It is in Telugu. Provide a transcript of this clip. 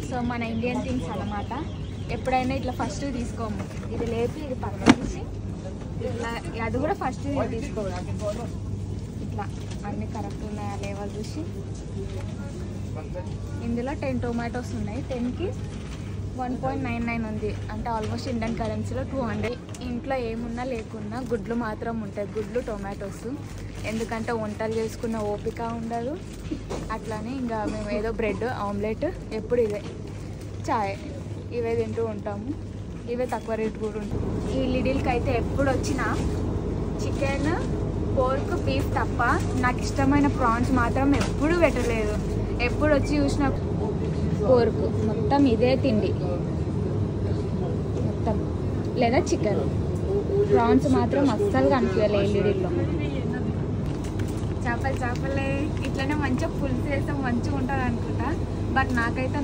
సో మన ఇండియన్ థింగ్స్ అన్నమాట. ఎప్పుడైనా ఇట్లా ఫస్ట్ తీసుకోము, ఇది లేపి ఇది పక్కన తీసి ఇట్లా, అది కూడా ఫస్ట్ తీసుకోవాలి. ఇట్లా అన్నీ కరెక్ట్ ఉన్నాయా లేవా చూసి. ఇందులో 10 టొమాటోస్ ఉన్నాయి. 10కి 1.99 ఉంది, అంటే ఆల్మోస్ట్ ఇండియన్ కరెన్సీలో 200. ఇంట్లో ఏమున్నా లేకున్నా గుడ్లు మాత్రం ఉంటాయి, గుడ్లు టొమాటోస్. ఎందుకంటే వంటలు చేసుకున్న ఓపిక ఉండదు. అట్లానే ఇంకా మేము ఏదో బ్రెడ్ ఆమ్లెట్, ఎప్పుడు ఇవే, చాయ్, ఇవే తింటూ ఉంటాము. ఇవే తక్కువ రేటు కూడా ఉంటుంది. ఈ లిడిల్కి అయితే ఎప్పుడు వచ్చినా చికెన్, పోర్క్, బీఫ్ తప్ప నాకు ఇష్టమైన ప్రాన్స్ మాత్రం ఎప్పుడు పెట్టలేదు. ఎప్పుడు వచ్చి చూసిన పోర్క్, మొత్తం ఇదే తిండి మొత్తం, లేదా చికెన్. ప్రాన్స్ మాత్రం అస్సలు కనిపించలే ఎల్ఈడీలో. చేపలే ఇట్లనే మంచిగా పులుసు వేస్తే మంచిగా ఉంటుంది అనుకుంటా, బట్ నాకైతే